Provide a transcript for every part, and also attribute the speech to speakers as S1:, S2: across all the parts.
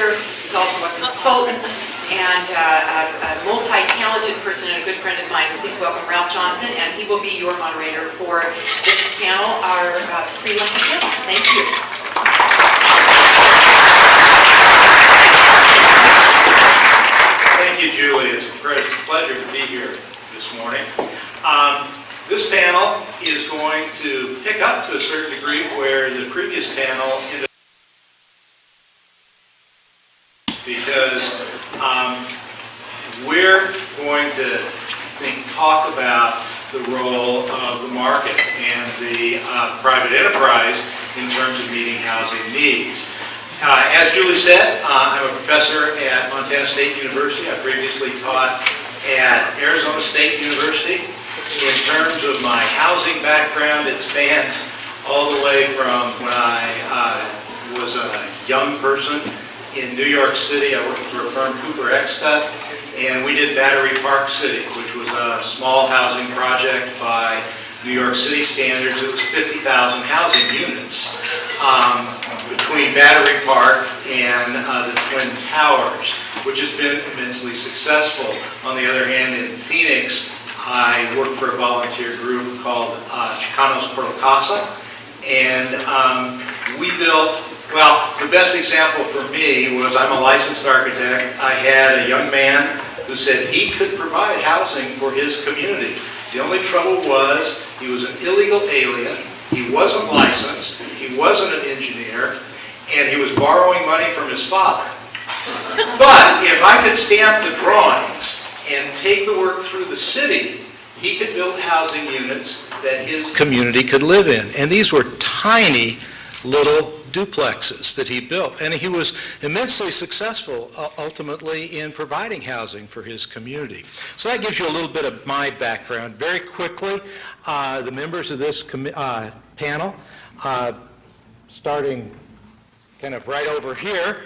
S1: professor. He's also a consultant and a multi-talented person and a good friend of mine. Please welcome Ralph Johnson, and he will be your moderator for this panel, our pre-lunch panel. Thank you.
S2: Thank you, Julie. It's a pleasure to be here this morning. This panel is going to pick up to a certain degree where the previous panel ended, because we're going to talk about the role of the market and the private enterprise in terms of meeting housing needs. As Julie said, I'm a professor at Montana State University. I previously taught at Arizona State University. In terms of my housing background, it spans all the way from when I was a young person in New York City. I worked for a firm, Cooper Exta, and we did Battery Park City, which was a small housing project by New York City standards. It was 50,000 housing units between Battery Park and the Twin Towers, which has been immensely successful. On the other hand, in Phoenix, I worked for a volunteer group called Chicanos Por La Casa, and we built, well, the best example for me was, I'm a licensed architect. I had a young man who said he could provide housing for his community. The only trouble was he was an illegal alien, he wasn't licensed, he wasn't an engineer, and he was borrowing money from his father. But if I could stamp the drawings and take the work through the city, he could build housing units that his community could live in. And these were tiny little duplexes that he built. And he was immensely successful ultimately in providing housing for his community. So that gives you a little bit of my background. Very quickly, the members of this panel, starting kind of right over here,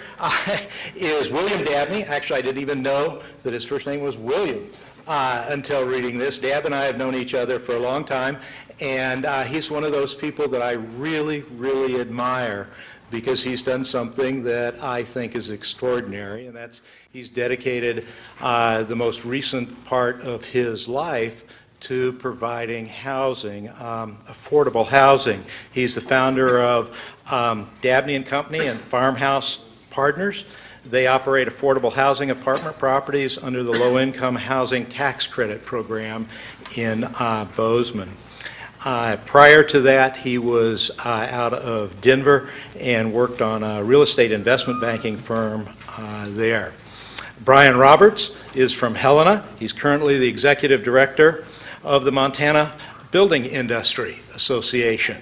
S2: is William Dabney. Actually, I didn't even know that his first name was William until reading this. Dab and I have known each other for a long time, and he's one of those people that I really, really admire, because he's done something that I think is extraordinary, and that's he's dedicated the most recent part of his life to providing housing, affordable housing. He's the founder of Dabney and Company and Farmhouse Partners. They operate affordable housing apartment properties under the low-income housing tax credit program in Bozeman. Prior to that, he was out of Denver and worked on a real estate investment banking firm there. Brian Roberts is from Helena. He's currently the executive director of the Montana Building Industry Association.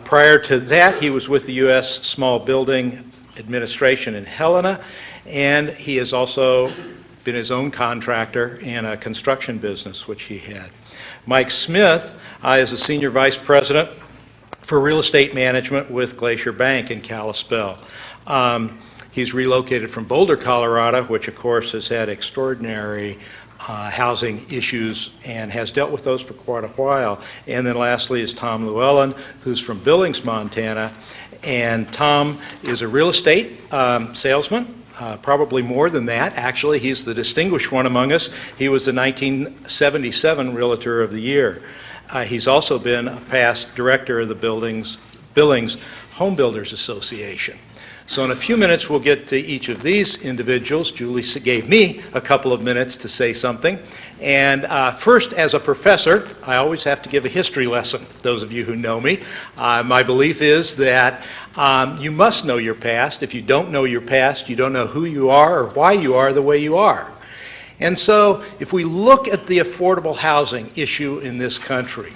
S2: Prior to that, he was with the U.S. Small Building Administration in Helena, and he has also been his own contractor in a construction business, which he had. Mike Smith is the Senior Vice President for Real Estate Management with Glacier Bank in Kalispell. He's relocated from Boulder, Colorado, which of course has had extraordinary housing issues and has dealt with those for quite a while. And then lastly is Tom Llewellyn, who's from Billings, Montana. And Tom is a real estate salesman, probably more than that. Actually, he's the distinguished one among us. He was the 1977 Realtor of the Year. He's also been a past director of the Billings Home Builders Association. So in a few minutes, we'll get to each of these individuals. Julie gave me a couple of minutes to say something. And first, as a professor, I always have to give a history lesson, those of you who know me. My belief is that you must know your past. If you don't know your past, you don't know who you are or why you are the way you are. And so if we look at the affordable housing issue in this country,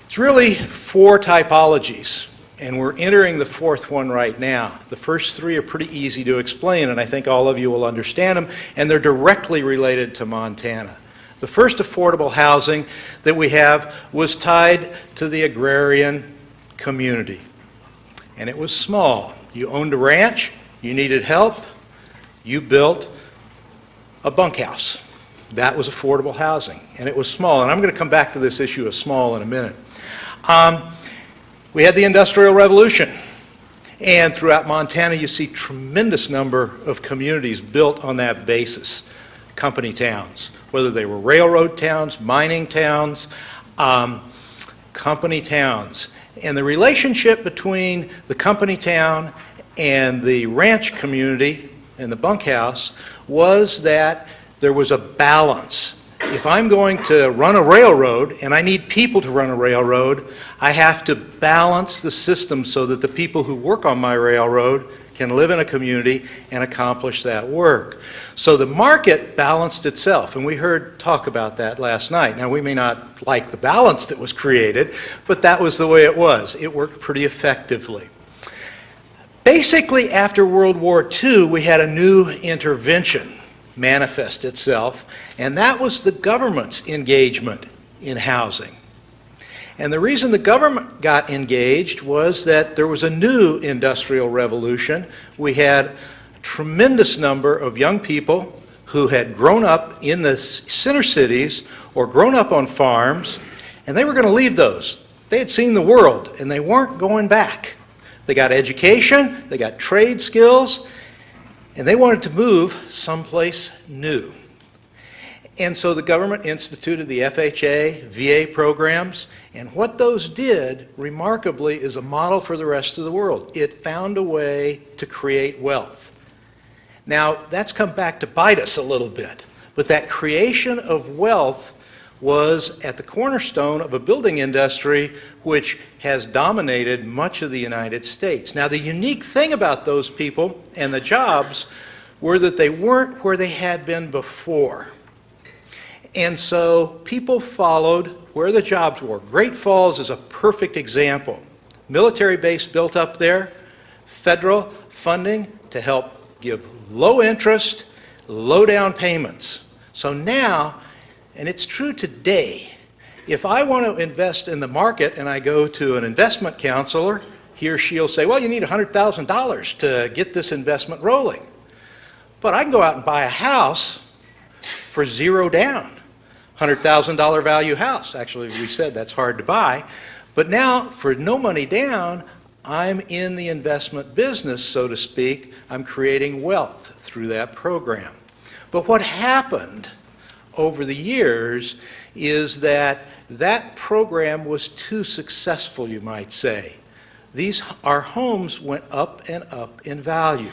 S2: it's really four typologies. And we're entering the fourth one right now. The first three are pretty easy to explain, and I think all of you will understand them, and they're directly related to Montana. The first affordable housing that we have was tied to the agrarian community, and it was small. You owned a ranch, you needed help, you built a bunkhouse. That was affordable housing, and it was small, and I'm going to come back to this issue of small in a minute. We had the Industrial Revolution, And throughout Montana, you see tremendous number of communities built on that basis, company towns, whether they were railroad towns, mining towns, company towns. And the relationship between the company town and the ranch community and the bunkhouse was that there was a balance. If I'm going to run a railroad and I need people to run a railroad, I have to balance the system so that the people who work on my railroad can live in a community and accomplish that work. So the market balanced itself, and we heard talk about that last night. Now, we may not like the balance that was created, but that was the way it was. It worked pretty effectively. Basically, after World War II, we had a new intervention manifest itself, and that was the government's engagement in housing. And the reason the government got engaged was that there was a new industrial revolution. We had a tremendous number of young people who had grown up in the center cities or grown up on farms, and they were going to leave those. They had seen the world, and they weren't going back. They got education, they got trade skills, and they wanted to move someplace new. And so the government instituted the FHA, VA programs, and what those did, remarkably, is a model for the rest of the world. It found a way to create wealth. Now, that's come back to bite us a little bit, but that creation of wealth was at the cornerstone of a building industry which has dominated much of the United States. Now, the unique thing about those people and the jobs were that they weren't where they had been before. And so people followed where the jobs were. Great Falls is a perfect example. Military base built up there, federal funding to help give low interest, low down payments. So now, and it's true today, if I want to invest in the market and I go to an investment counselor, he or she will say, well, you need $100,000 to get this investment rolling. But I can go out and buy a house for zero down, $100,000 value house. Actually, we said that's hard to buy. But now, for no money down, I'm in the investment business, so to speak. I'm creating wealth through that program. But what happened over the years is that that program was too successful, you might say. Our homes went up and up in value.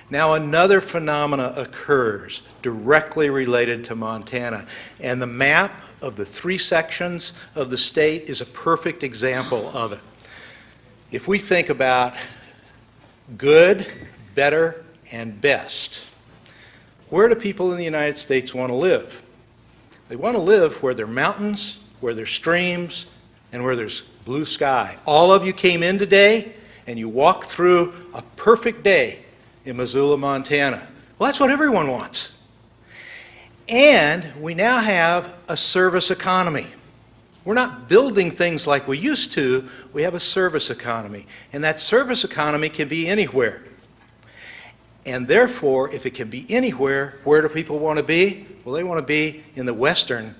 S2: Now another phenomena occurs directly related to Montana, and the map of the three sections of the state is a perfect example of it. If we think about good, better, and best, where do people in the United States want to live? They want to live where there are mountains, where there's streams, and where there's blue sky. All of you came in today, and you walked through a perfect day in Missoula, Montana. Well, that's what everyone wants. And we now have a service economy. We're not building things like we used to. We have a service economy. And that service economy can be anywhere. And therefore, if it can be anywhere, where do people want to be? Well, they want to be in the western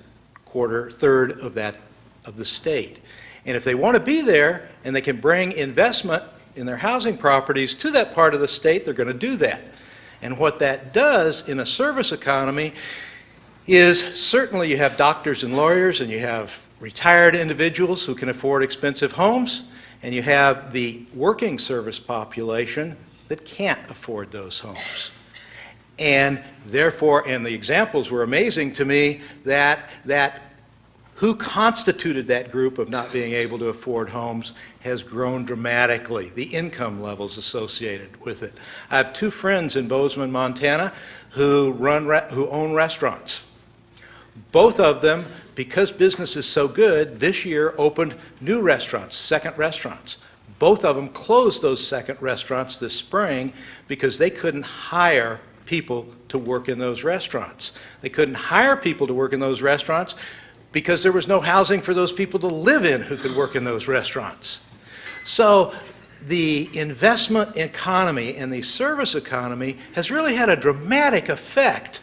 S2: third of the state. And if they want to be there and they can bring investment in their housing properties to that part of the state, they're going to do that. And what that does in a service economy is certainly you have doctors and lawyers, and you have retired individuals who can afford expensive homes, and you have the working service population that can't afford those homes. And therefore, and the examples were amazing to me, that who constituted that group of not being able to afford homes has grown dramatically, the income levels associated with it. I have two friends in Bozeman, Montana, who own restaurants. Both of them, because business is so good, this year opened new restaurants, second restaurants. Both of them closed those second restaurants this spring because they couldn't hire people to work in those restaurants. They couldn't hire people to work in those restaurants because there was no housing for those people to live in who could work in those restaurants. So the investment economy and the service economy has really had a dramatic effect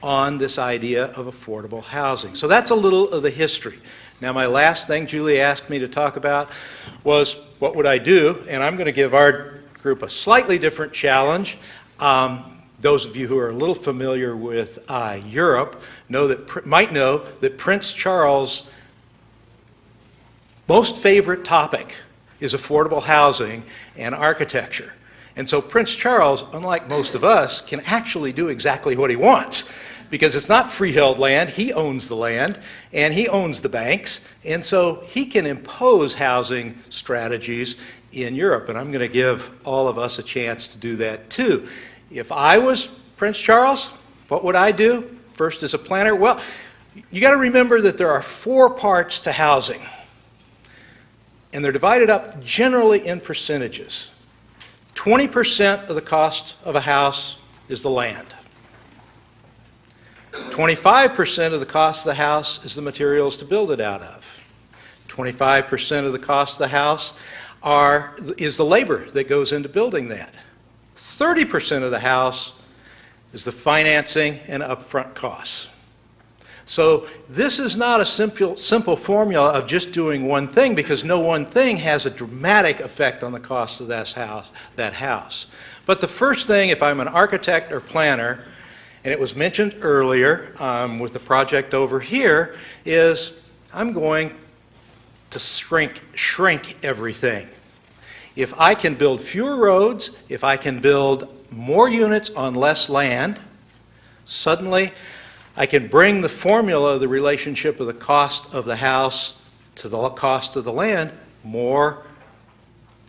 S2: on this idea of affordable housing. So that's a little of the history. Now, my last thing Julie asked me to talk about was what would I do, and I'm going to give our group a slightly different challenge. Those of you who are a little familiar with Europe might know that Prince Charles' most favorite topic is affordable housing and architecture. And so Prince Charles, unlike most of us, can actually do exactly what he wants, because it's not freehold land. He owns the land, and he owns the banks, and so he can impose housing strategies in Europe, and I'm going to give all of us a chance to do that too. If I was Prince Charles, what would I do? First, as a planner, well, you got to remember that there are 4 parts to housing, and they're divided up generally in percentages. 20% of the cost of a house is the land. 25% of the cost of the house is the materials to build it out of. 25% of the cost of the house is the labor that goes into building that. 30% of the house is the financing and upfront costs. So this is not a simple formula of just doing one thing, because no one thing has a dramatic effect on the cost of that house. But the first thing, if I'm an architect or planner, and it was mentioned earlier with the project over here, is I'm going to shrink everything. If I can build fewer roads, if I can build more units on less land, suddenly I can bring the formula, the relationship of the cost of the house to the cost of the land, more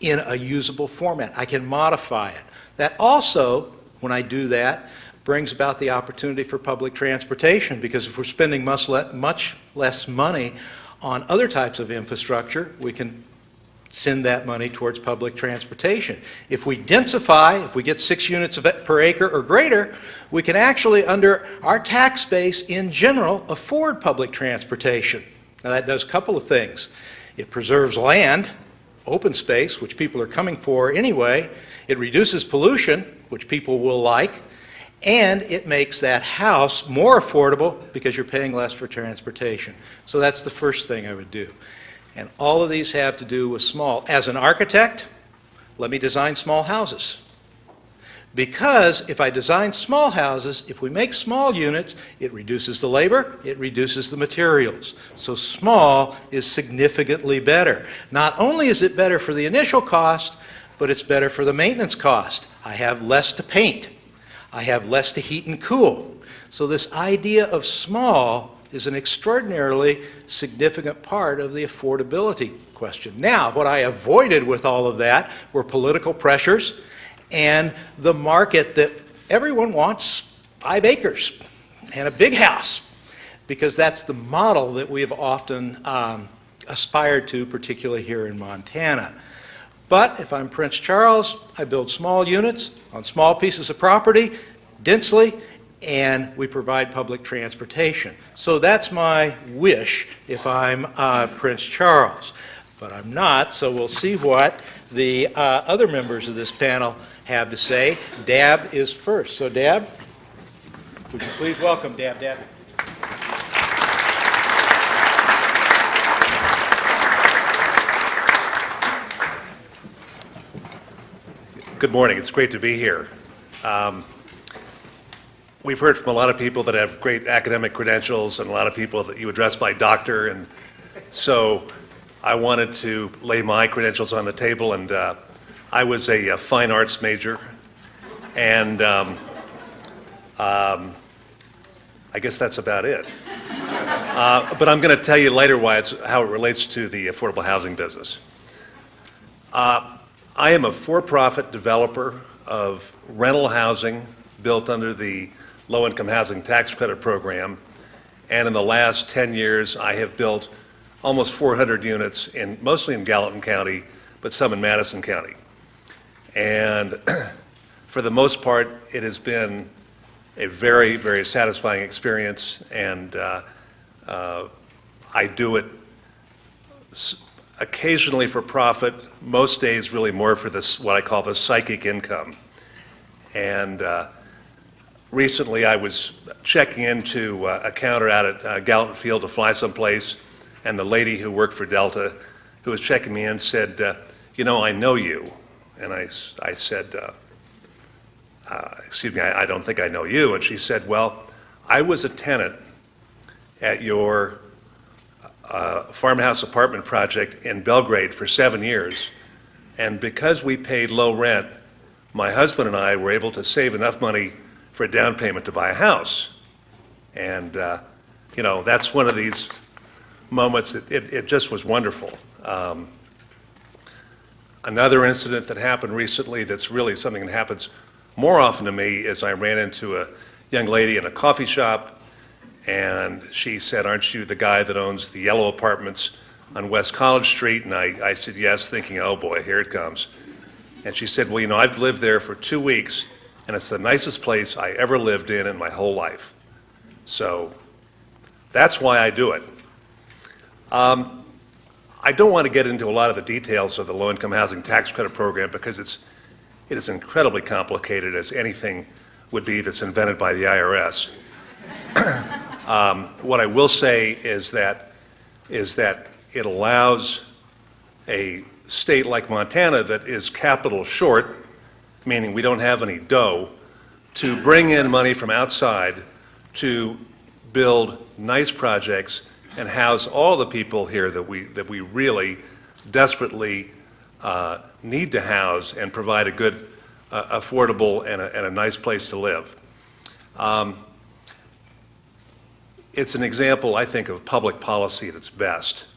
S2: in a usable format. I can modify it. That also, when I do that, brings about the opportunity for public transportation, because if we're spending much less money on other types of infrastructure, we can send that money towards public transportation. If we densify, if we get 6 units per acre or greater, we can actually, under our tax base in general, afford public transportation. Now that does a couple of things. It preserves land, open space, which people are coming for anyway. It reduces pollution, which people will like. And it makes that house more affordable because you're paying less for transportation. So that's the first thing I would do. And all of these have to do with small. As an architect, let me design small houses. Because if I design small houses, if we make small units, it reduces the labor, it reduces the materials. So small is significantly better. Not only is it better for the initial cost, but it's better for the maintenance cost. I have less to paint. I have less to heat and cool. So this idea of small is an extraordinarily significant part of the affordability question. Now, what I avoided with all of that were political pressures and the market that everyone wants 5 acres and a big house, because that's the model that we have often aspired to, particularly here in Montana. But if I'm Prince Charles, I build small units on small pieces of property, densely, and we provide public transportation. So that's my wish if I'm Prince Charles. But I'm not, so we'll see what the other members of this panel have to say. Dab is first. So Dab, would you please welcome Dab Dabney.
S3: Good morning. It's great to be here. We've heard from a lot of people that have great academic credentials and a lot of people that you address by doctor, and so I wanted to lay my credentials on the table, and I was a fine arts major, and I guess that's about it. But I'm going to tell you later how it relates to the affordable housing business. I am a for-profit developer of rental housing built under the Low-Income Housing Tax Credit Program, and in the last 10 years I have built almost 400 units, mostly in Gallatin County, but some in Madison County. And for the most part, it has been a very, very satisfying experience, and I do it occasionally for profit, most days really more for this, what I call the psychic income. And recently I was checking into a counter out at Gallatin Field to fly someplace, and the lady who worked for Delta, who was checking me in, said, you know, I know you. And I said, excuse me, I don't think I know you. And she said, well, I was a tenant at your farmhouse apartment project in Belgrade for 7 years. And because we paid low rent, my husband and I were able to save enough money for a down payment to buy a house. And, you know, that's one of these moments, it just was wonderful. Another incident that happened recently that's really something that happens more often to me is I ran into a young lady in a coffee shop, and she said, aren't you the guy that owns the yellow apartments on West College Street? And I said, yes, thinking, oh boy, here it comes. And she said, well, you know, I've lived there for 2 weeks, and it's the nicest place I ever lived in my whole life. So that's why I do it. I don't want to get into a lot of the details of the low-income housing tax credit program because it is incredibly complicated, as anything would be that's invented by the IRS. What I will say is that it allows a state like Montana that is capital short, meaning we don't have any dough, to bring in money from outside to build nice projects and house all the people here that we really desperately need to house and provide a good, affordable, and a nice place to live. It's an example, I think, of public policy at its best.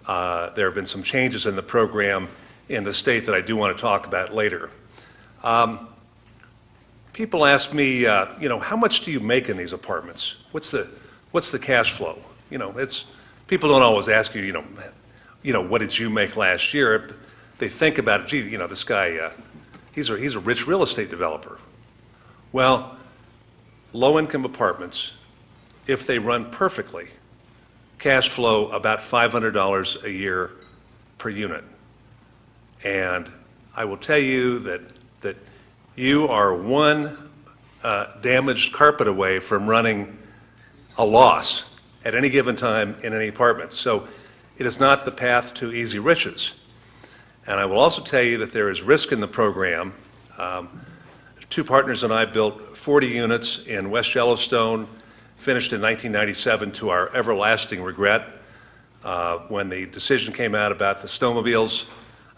S3: There have been some changes in the program in the state that I do want to talk about later. People ask me, you know, how much do you make in these apartments? What's the cash flow? You know, people don't always ask you, you know, what did you make last year? They think about it, gee, you know, this guy, he's a rich real estate developer. Well, low-income apartments, if they run perfectly, cash flow about $500 a year per unit. And I will tell you that you are one damaged carpet away from running a loss at any given time in any apartment. So it is not the path to easy riches. And I will also tell you that there is risk in the program. Two partners and I built 40 units in West Yellowstone, finished in 1997 to our everlasting regret. When the decision came out about the snowmobiles,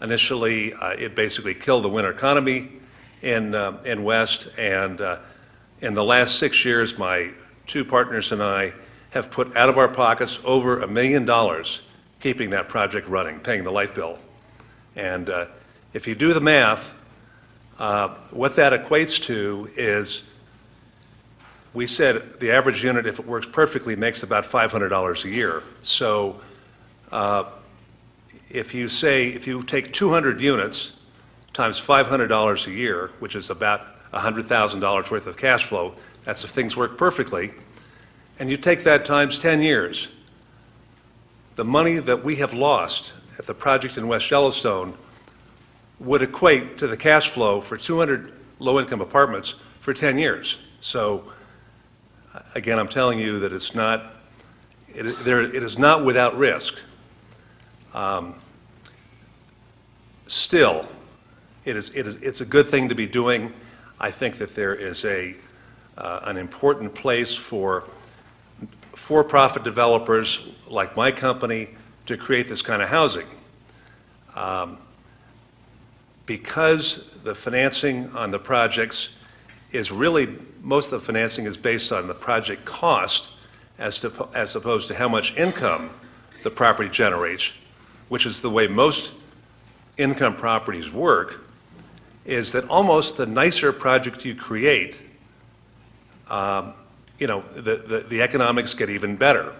S3: initially it basically killed the winter economy in West. And in the last 6 years, my two partners and I have put out of our pockets over $1 million keeping that project running, paying the light bill. And if you do the math, what that equates to is, we said the average unit, if it works perfectly, makes about $500 a year. So if you take 200 units times $500 a year, which is about $100,000 worth of cash flow, that's if things work perfectly, and you take that times 10 years, the money that we have lost at the project in West Yellowstone would equate to the cash flow for 200 low-income apartments for 10 years. So again, I'm telling you that it is not without risk. Still, it's a good thing to be doing. I think that there is an important place for-profit developers like my company to create this kind of housing. Because the financing on the projects is really, most of the financing is based on the project cost as opposed to how much income the property generates, which is the way most income properties work, is that almost the nicer project you create, you know, the economics get even better.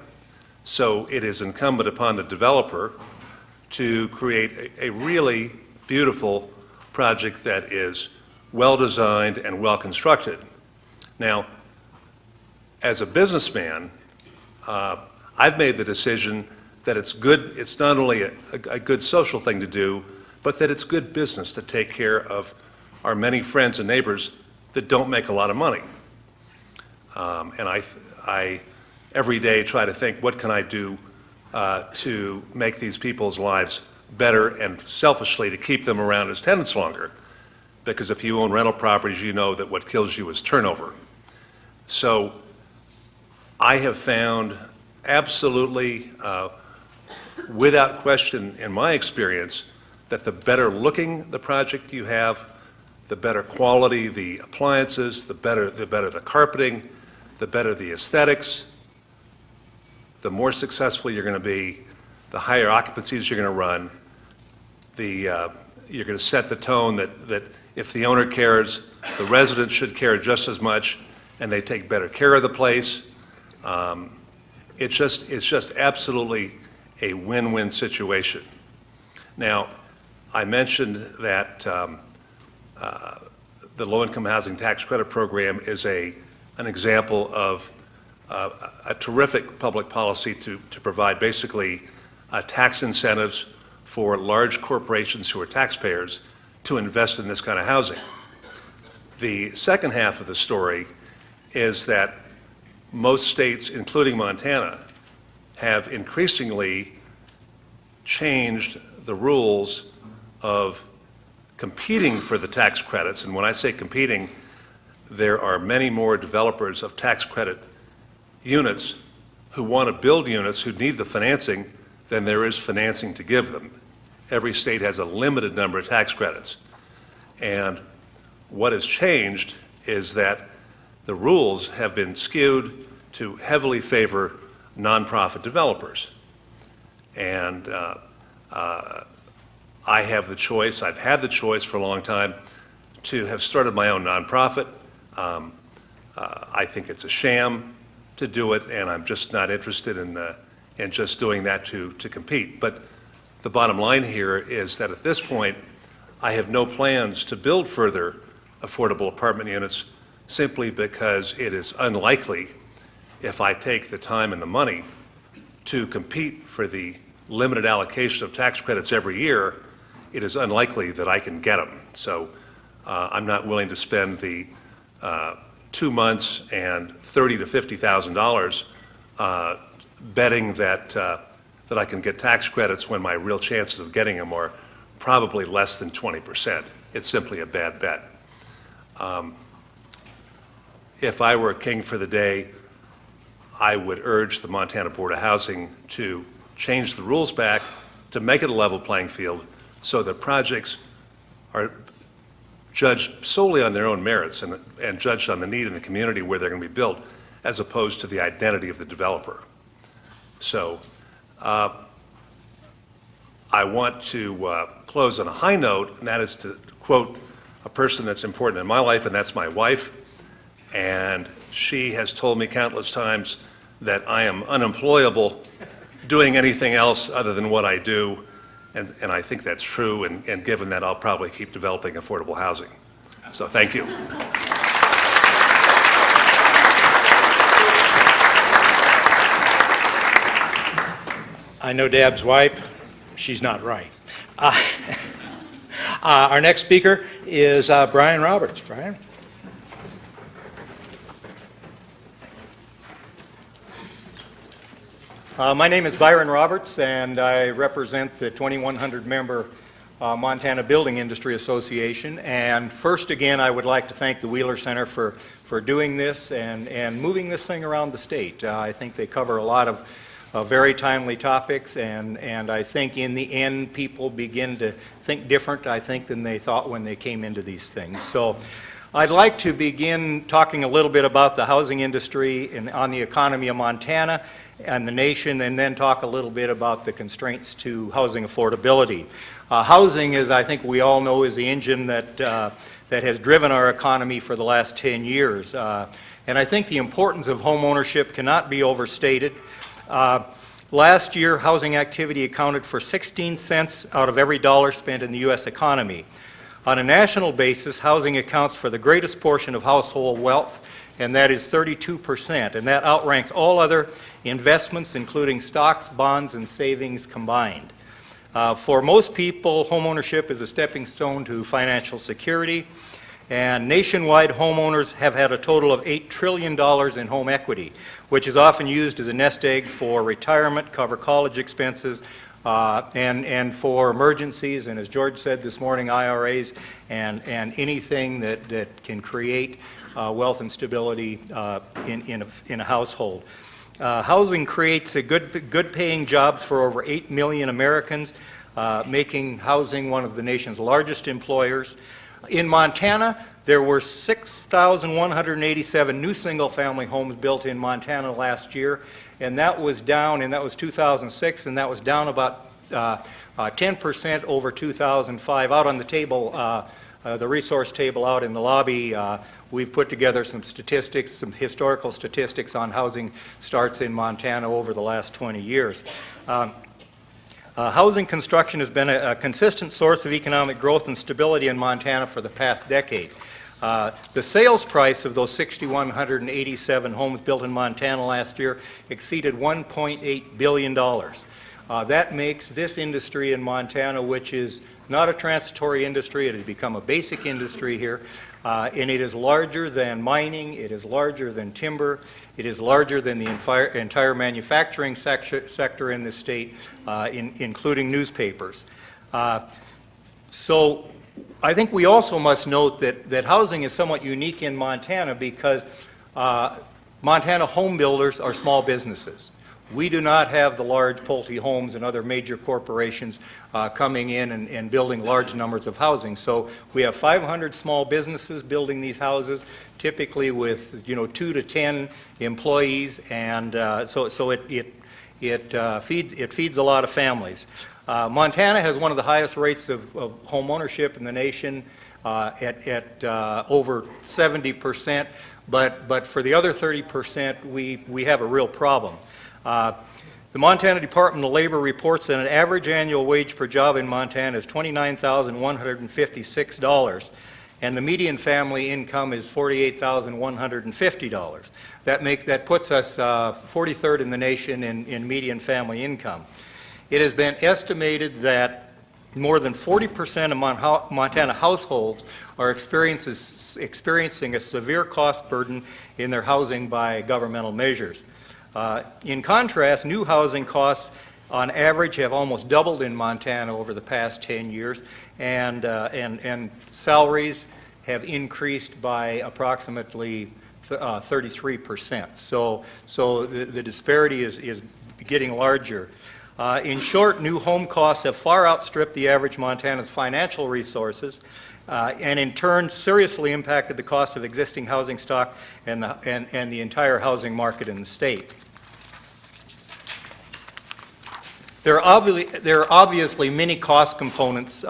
S3: So it is incumbent upon the developer to create a really beautiful project that is well-designed and well-constructed. Now, as a businessman, I've made the decision that it's not only a good social thing to do, but that it's good business to take care of our many friends and neighbors that don't make a lot of money. And I every day try to think, what can I do to make these people's lives better and selfishly to keep them around as tenants longer. Because if you own rental properties, you know that what kills you is turnover. So I have found absolutely, without question in my experience, that the better looking the project you have, the better quality the appliances, the better the carpeting, the better the aesthetics, the more successful you're going to be, the higher occupancies you're going to run, you're going to set the tone that if the owner cares, the residents should care just as much, and they take better care of the place. It's just absolutely a win-win situation. Now, I mentioned that the low-income housing tax credit program is an example of a terrific public policy to provide basically tax incentives for large corporations who are taxpayers to invest in this kind of housing. The second half of the story is that most states, including Montana, have increasingly changed the rules of competing for the tax credits. And when I say competing, there are many more developers of tax credit units who want to build units who need the financing than there is financing to give them. Every state has a limited number of tax credits. And what has changed is that the rules have been skewed to heavily favor nonprofit developers. And I have the choice, I've had the choice for a long time to have started my own nonprofit. I think it's a sham to do it, and I'm just not interested in just doing that to compete. But the bottom line here is that at this point, I have no plans to build further affordable apartment units simply because it is unlikely, if I take the time and the money to compete for the limited allocation of tax credits every year, it is unlikely that I can get them. So I'm not willing to spend the 2 months and $30,000 to $50,000 betting that I can get tax credits when my real chances of getting them are probably less than 20%. It's simply a bad bet. If I were king for the day, I would urge the Montana Board of Housing to change the rules back to make it a level playing field so that projects are judged solely on their own merits and judged on the need in the community where they're going to be built, as opposed to the identity of the developer. So I want to close on a high note, and that is to quote a person that's important in my life, and that's my wife. And she has told me countless times that I am unemployable doing anything else other than what I do. And I think that's true, and given that, I'll probably keep developing affordable housing. So thank you.
S2: I know Dab's wife. She's not right. Our next speaker is Brian Roberts. Brian?
S4: My name is Byron Roberts, and I represent the 2,100-member Montana Building Industry Association. And first, again, I would like to thank the Wheeler Center for doing this and moving this thing around the state. I think they cover a lot of very timely topics, and I think in the end, people begin to think different, I think, than they thought when they came into these things. So I'd like to begin talking a little bit about the housing industry and on the economy of Montana and the nation, and then talk a little bit about the constraints to housing affordability. Housing, as I think we all know, is the engine that has driven our economy for the last 10 years. And I think the importance of home ownership cannot be overstated. Last year, housing activity accounted for 16 cents out of every dollar spent in the U.S. economy. On a national basis, housing accounts for the greatest portion of household wealth, and that is 32%, and that outranks all other investments, including stocks, bonds, and savings combined. For most people, homeownership is a stepping stone to financial security, and nationwide homeowners have had a total of $8 trillion in home equity, which is often used as a nest egg for retirement, cover college expenses, and for emergencies, and as George said this morning, IRAs, and anything that can create wealth and stability in a household. Housing creates a good paying jobs for over 8 million Americans, making housing one of the nation's largest employers. In Montana, there were 6,187 new single-family homes built in Montana last year, and that was down, and that was 2006, and that was down about 10% over 2005. Out on the table, the resource table out in the lobby, we've put together some statistics, some historical statistics on housing starts in Montana over the last 20 years. Housing construction has been a consistent source of economic growth and stability in Montana for the past decade. The sales price of those 6,187 homes built in Montana last year exceeded $1.8 billion. That makes this industry in Montana, which is not a transitory industry, it has become a basic industry here, and it is larger than mining, it is larger than timber, it is larger than the entire manufacturing sector in the state, including newspapers. So I think we also must note that housing is somewhat unique in Montana because Montana home builders are small businesses. We do not have the large Pulte Homes and other major corporations coming in and building large numbers of housing. So we have 500 small businesses building these houses, typically with 2 to 10 employees, and so it feeds a lot of families. Montana has one of the highest rates of home ownership in the nation at over 70%, but for the other 30%, we have a real problem. The Montana Department of Labor reports that an average annual wage per job in Montana is $29,156, and the median family income is $48,150. That puts us 43rd in the nation in median family income. It has been estimated that more than 40% of Montana households are experiencing a severe cost burden in their housing by governmental measures. In contrast, new housing costs on average have almost doubled in Montana over the past 10 years, and salaries have increased by approximately 33%. So the disparity is getting larger. In short, new home costs have far outstripped the average Montana's financial resources, and in turn seriously impacted the cost of existing housing stock and the entire housing market in the state. There are obviously many cost components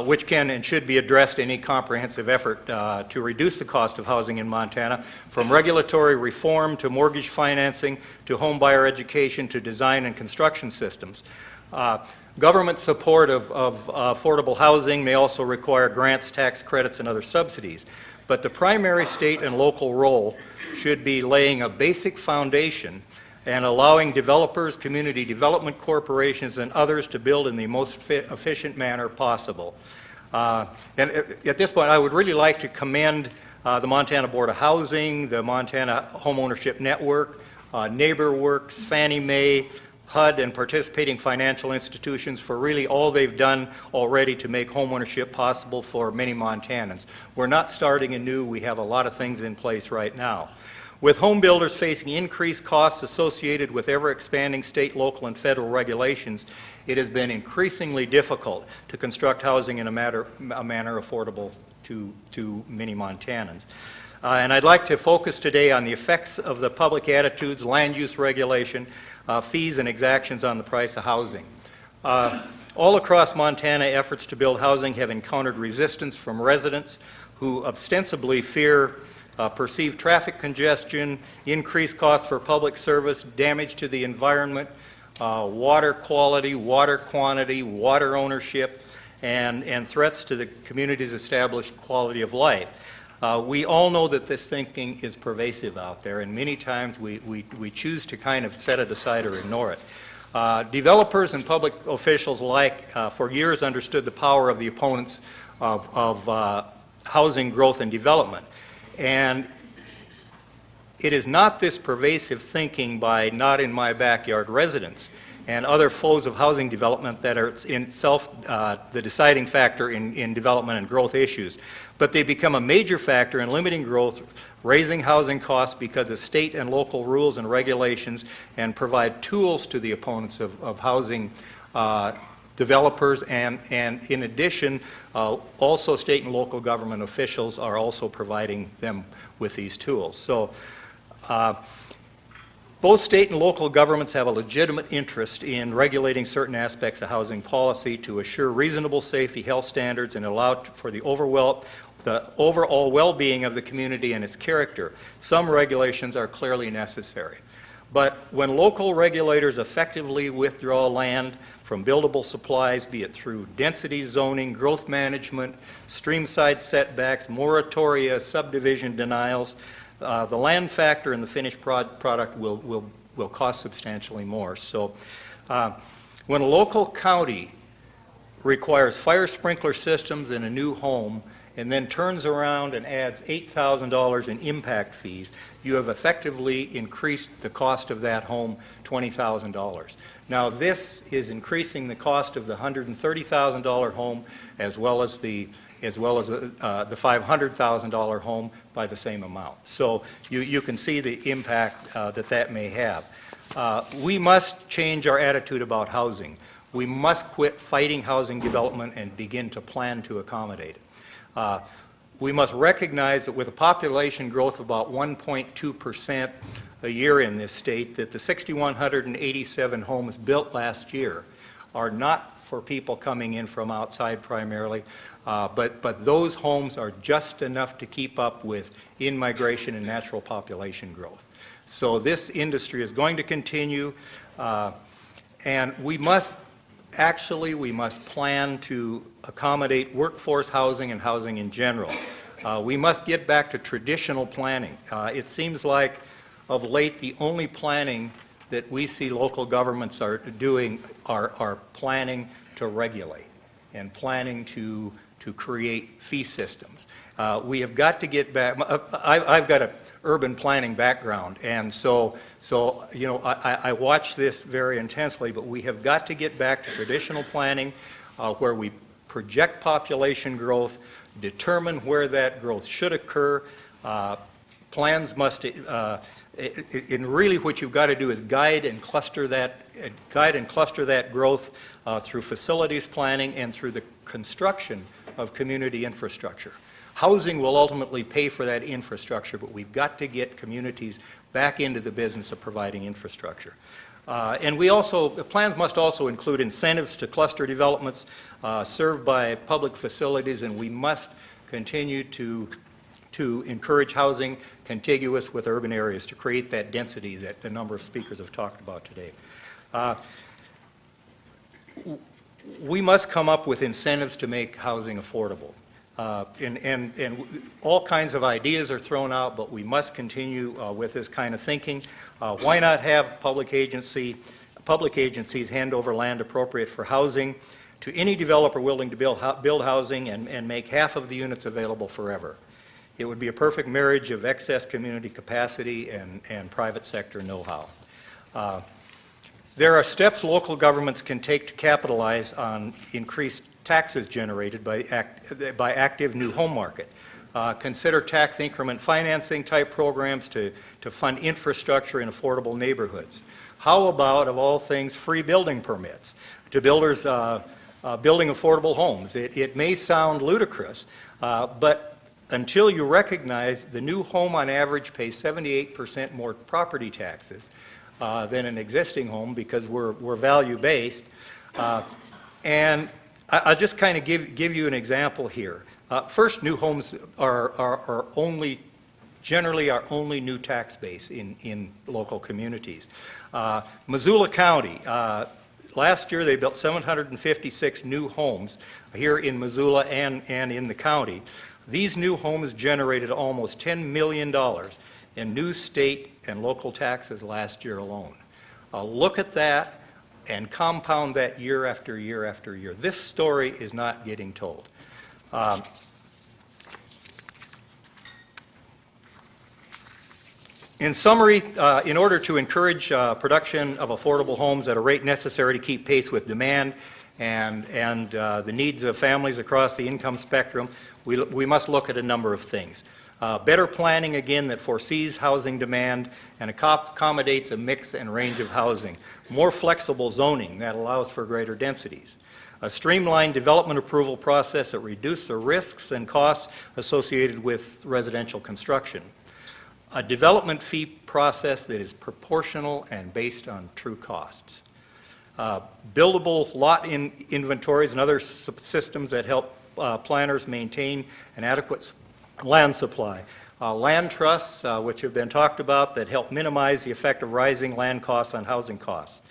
S4: which can and should be addressed in any comprehensive effort to reduce the cost of housing in Montana, from regulatory reform to mortgage financing to home buyer education to design and construction systems. Government support of affordable housing may also require grants, tax credits, and other subsidies, but the primary state and local role should be laying a basic foundation and allowing developers, community development corporations, and others to build in the most efficient manner possible. And at this point, I would really like to commend the Montana Board of Housing, the Montana Homeownership Network, NeighborWorks, Fannie Mae, HUD, and participating financial institutions for really all they've done already to make homeownership possible for many Montanans. We're not starting anew. We have a lot of things in place right now. With home builders facing increased costs associated with ever-expanding state, local, and federal regulations, it has been increasingly difficult to construct housing in a manner affordable to many Montanans. And I'd like to focus today on the effects of the public attitudes, land use regulation, fees, and exactions on the price of housing. All across Montana, efforts to build housing have encountered resistance from residents who ostensibly fear perceived traffic congestion, increased costs for public service, damage to the environment, water quality, water quantity, water ownership, and threats to the community's established quality of life. We all know that this thinking is pervasive out there, and many times we choose to kind of set it aside or ignore it. Developers and public officials alike for years understood the power of the opponents of housing growth and development. And it is not this pervasive thinking by not in my backyard residents and other flows of housing development that are in itself the deciding factor in development and growth issues. But they become a major factor in limiting growth, raising housing costs because of state and local rules and regulations, and provide tools to the opponents of housing developers, and in addition, also state and local government officials are also providing them with these tools. So both state and local governments have a legitimate interest in regulating certain aspects of housing policy to assure reasonable safety, health standards, and allow for the overall well-being of the community and its character. Some regulations are clearly necessary. But when local regulators effectively withdraw land from buildable supplies, be it through density zoning, growth management, streamside setbacks, moratoria, subdivision denials, the land factor in the finished product will cost substantially more. So when a local county requires fire sprinkler systems in a new home and then turns around and adds $8,000 in impact fees, you have effectively increased the cost of that home $20,000. Now this is increasing the cost of the $130,000 home as well as the $500,000 home by the same amount. So you can see the impact that may have. We must change our attitude about housing. We must quit fighting housing development and begin to plan to accommodate it. We must recognize that with a population growth of about 1.2% a year in this state, that the 6,187 homes built last year are not for people coming in from outside primarily, but those homes are just enough to keep up with in-migration and natural population growth. So this industry is going to continue, and we must plan to accommodate workforce housing and housing in general. We must get back to traditional planning. It seems like of late the only planning that we see local governments are doing are planning to regulate and planning to create fee systems. We have got to get back. I've got an urban planning background, and so you know, I watch this very intensely, but we have got to get back to traditional planning where we project population growth, determine where that growth should occur. Plans must, and really what you've got to do is guide and cluster that growth through facilities planning and through the construction of community infrastructure. Housing will ultimately pay for that infrastructure, but we've got to get communities back into the business of providing infrastructure. And plans must also include incentives to cluster developments served by public facilities, and we must continue to encourage housing contiguous with urban areas to create that density that a number of speakers have talked about today. We must come up with incentives to make housing affordable. And all kinds of ideas are thrown out, but we must continue with this kind of thinking. Why not have public agencies hand over land appropriate for housing to any developer willing to build housing and make half of the units available forever? It would be a perfect marriage of excess community capacity and private sector know-how. There are steps local governments can take to capitalize on increased taxes generated by active new home market. Consider tax increment financing type programs to fund infrastructure in affordable neighborhoods. How about, of all things, free building permits to builders building affordable homes? It may sound ludicrous, but until you recognize the new home on average pays 78% more property taxes than an existing home because we're value-based. And I'll just kind of give you an example here. First, new homes are generally our only new tax base in local communities. Missoula County, last year they built 756 new homes here in Missoula and in the county. These new homes generated almost $10 million in new state and local taxes last year alone. Look at that and compound that year after year after year. This story is not getting told. In summary, in order to encourage production of affordable homes at a rate necessary to keep pace with demand and the needs of families across the income spectrum, we must look at a number of things. Better planning, again, that foresees housing demand and accommodates a mix and range of housing. More flexible zoning that allows for greater densities. A streamlined development approval process that reduces the risks and costs associated with residential construction. A development fee process that is proportional and based on true costs. Buildable lot inventories and other systems that help planners maintain an adequate land supply. Land trusts, which have been talked about, that help minimize the effect of rising land costs on housing costs.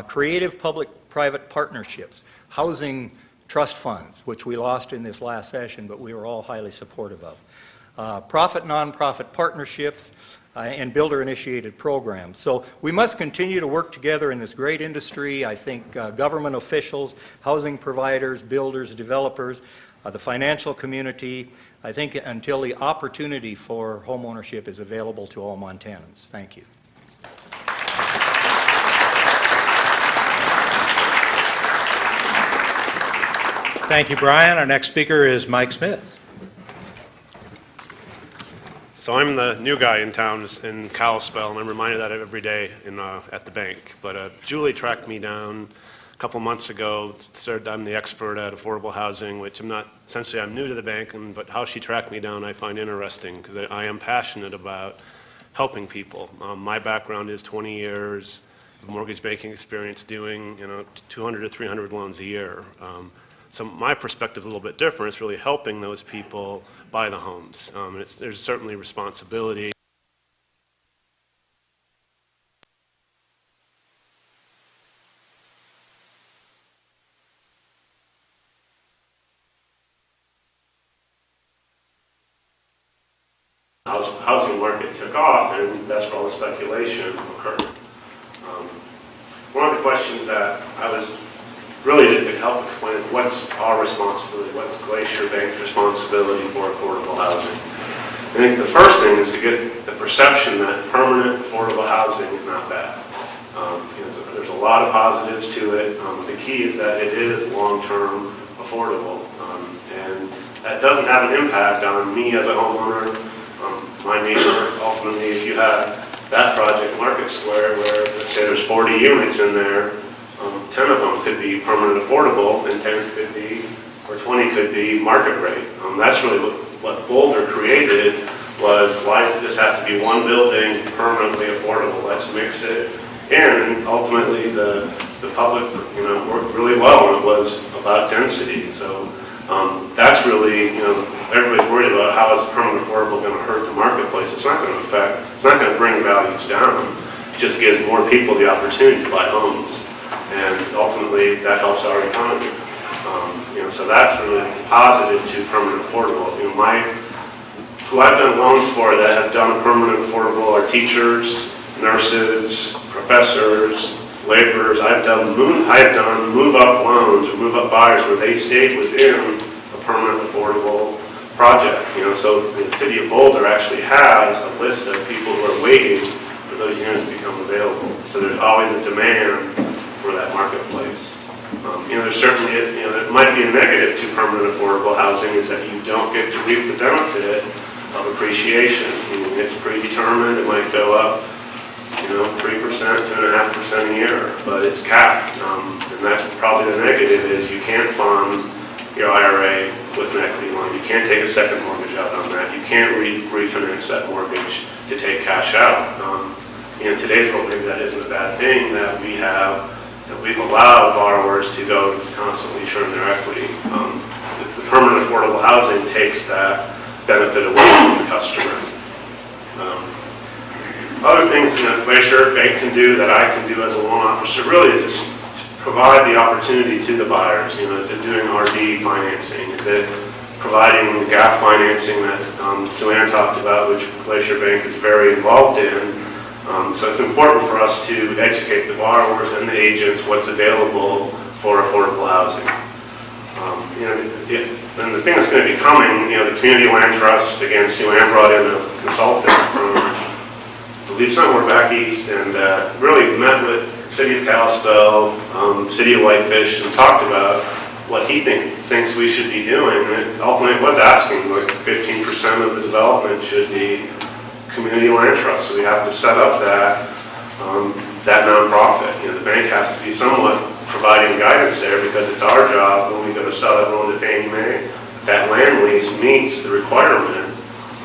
S4: Creative public-private partnerships. Housing trust funds, which we lost in this last session, but we were all highly supportive of. Profit-nonprofit partnerships, and builder-initiated programs. So we must continue to work together in this great industry. I think government officials, housing providers, builders, developers, the financial community, I think until the opportunity for home ownership is available to all Montanans. Thank you.
S2: Thank you, Brian. Our next speaker is Mike Smith.
S5: So I'm the new guy in town in Kalispell, and I'm reminded of that every day at the bank. But Julie tracked me down a couple months ago, said I'm the expert at affordable housing, which essentially I'm new to the bank, but how she tracked me down I find interesting because I am passionate about helping people. My background is 20 years of mortgage banking experience doing 200 to 300 loans a year. So my perspective is a little bit different. It's really helping those people buy the homes. There's certainly responsibility. Housing market took off, and that's where all the speculation occurred. One of the questions that I was really to help explain is what's our responsibility, what's Glacier Bank's responsibility for affordable housing. I think the first thing is to get the perception that permanent affordable housing is not bad. There's a lot of positives to it. The key is that it is long-term affordable, and that doesn't have an impact on me as a homeowner, my neighbor. Ultimately, if you have that project, Market Square, where let's say there's 40 units in there, 10 of them could be permanent affordable, and 10 could be, or 20 could be market rate. That's really what Boulder created was, why does this have to be one building permanently affordable? Let's mix it in. And ultimately, the public, worked really well, and it was about density. So that's really, everybody's worried about how is permanent affordable going to hurt the marketplace. It's not going to bring values down. It just gives more people the opportunity to buy homes. And ultimately, that helps our economy. So that's really positive to permanent affordable. Who I've done loans for that have done permanent affordable are teachers, nurses, professors, laborers. I've done move-up loans or move-up buyers where they stayed within a permanent affordable project. So the city of Boulder actually has a list of people who are waiting for those units to become available. So there's always a demand for that marketplace. There's certainly, there might be a negative to permanent affordable housing is that you don't get to reap the benefit of appreciation. It's predetermined. It might go up, 3%, 2.5% a year, but it's capped. And that's probably the negative is you can't fund your IRA with an equity line. You can't take a second mortgage out on that. You can't refinance that mortgage to take cash out. In today's world, maybe that isn't a bad thing that we've allowed borrowers to go constantly churn their equity. The permanent affordable housing takes that benefit away from the customer. Other things Glacier Bank can do that I can do as a loan officer really is just provide the opportunity to the buyers. Is it doing RD financing? Is it providing gap financing that Sue Ann talked about, which Glacier Bank is very involved in? So it's important for us to educate the borrowers and the agents what's available for affordable housing. And the thing that's going to be coming, the Community Land Trust, again, Sue Ann brought in a consultant from we've somewhere back east and really met with City of Kalispell, City of Whitefish, and talked about what he thinks we should be doing. And ultimately was asking like 15% of the development should be community land trust. So we have to set up that nonprofit. You know, the bank has to be somewhat providing guidance there because it's our job when we go to sell that loan to Fannie Mae. That land lease meets the requirement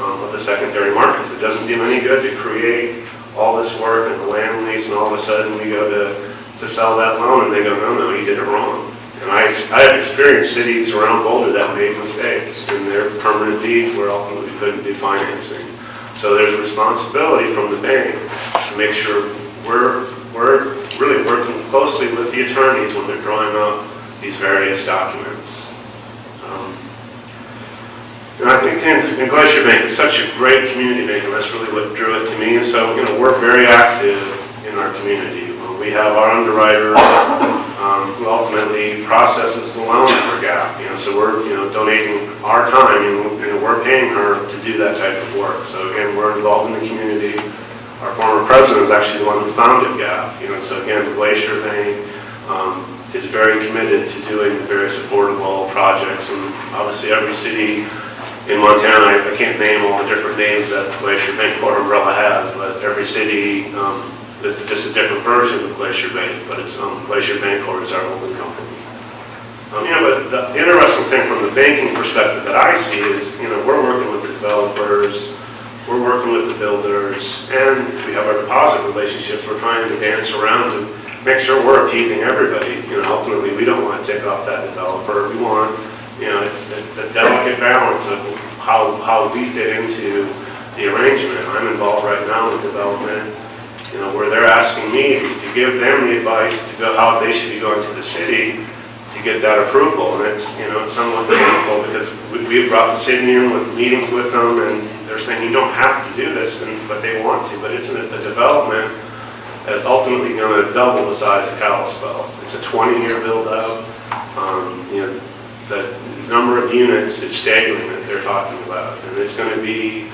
S5: of the secondary markets. It doesn't do any good to create all this work and the land lease and all of a sudden we go to sell that loan and they go, no, you did it wrong. And I have experienced cities around Boulder that made mistakes in their permanent deeds where ultimately we couldn't do financing. So there's a responsibility from the bank to make sure we're really working closely with the attorneys when they're drawing up these various documents. And I think in Glacier Bank is such a great community bank, and that's really what drew it to me. And so, we're very active in our community. We have our underwriter who ultimately processes the loans for GAP. So we're donating our time, and we're paying her to do that type of work. So again, we're involved in the community. Our former president was actually the one who founded GAP. So again, the Glacier Bank is very committed to doing the various affordable projects, and obviously every city in Montana, I can't name all the different names that Glacier Bank or umbrella has, but every city is just a different version of Glacier Bank, but it's Glacier Bank or is our holding company. But the interesting thing from the banking perspective that I see is, we're working with the developers, we're working with the builders, and we have our deposit relationships. We're trying to dance around and make sure we're appeasing everybody. Ultimately, we don't want to take off that developer. We want, it's a delicate balance of how we fit into the arrangement. I'm involved right now in development, where they're asking me to give them the advice to go how they should be going to the city to get that approval. And it's, it's somewhat difficult because we've brought the city in with meetings with them, and they're saying you don't have to do this, but they want to. But it's a development that's ultimately going to double the size of Kalispell. It's a 20-year build-out. The number of units is staggering that they're talking about, and it's going to be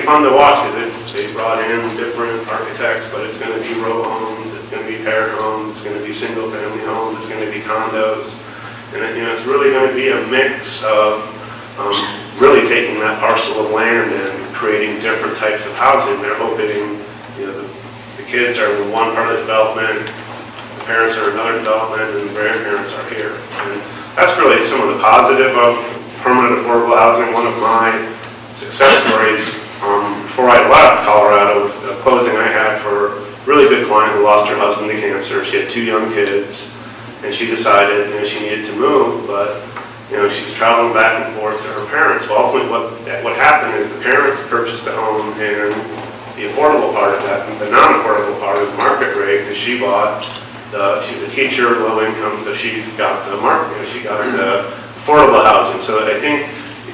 S5: fun to watch because they brought in different architects, but it's going to be row homes, it's going to be pair homes, it's going to be single-family homes, it's going to be condos, and it's really going to be a mix of really taking that parcel of land and creating different types of housing. They're hoping the kids are in one part of the development, the parents are in another development, and the grandparents are here. And that's really some of the positive of permanent affordable housing. One of my success stories before I left Colorado was a closing I had for a really good client who lost her husband to cancer. She had 2 young kids, and she decided she needed to move, but she was traveling back and forth to her parents. Well, ultimately what happened is the parents purchased a home, and the affordable part of that, the non-affordable part of the market rate, because she bought she was a teacher, low income, so she got the market, she got the affordable housing. So I think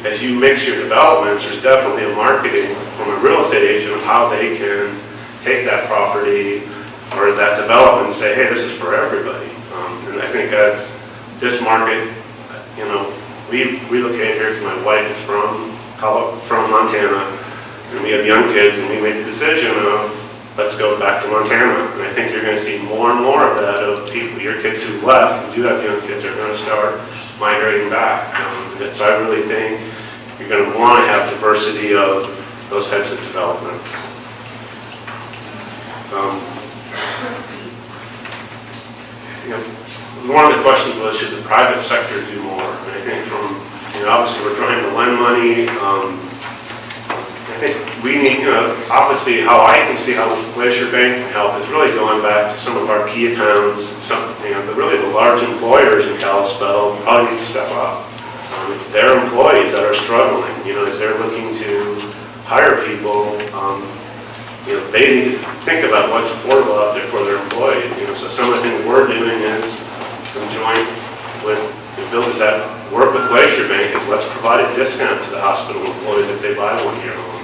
S5: as you mix your developments, there's definitely a marketing from a real estate agent of how they can take that property or that development and say, hey, this is for everybody. And I think as this market, we relocated here because my wife is from Montana, and we have young kids, and we made the decision of let's go back to Montana. And I think you're going to see more and more of that, of people, your kids who left, who do have young kids, are going to start migrating back. So I really think you're going to want to have diversity of those types of developments. One of the questions was, should the private sector do more? And I think from, obviously we're trying to lend money. I think we need, obviously how I can see how Glacier Bank can help is really going back to some of our key accounts, really the large employers in Kalispell probably need to step up. It's their employees that are struggling, as they're looking to hire people, they need to think about what's affordable out there for their employees. So some of the things we're doing is some joint with the builders that work with Glacier Bank is let's provide a discount to the hospital employees if they buy 1-year home.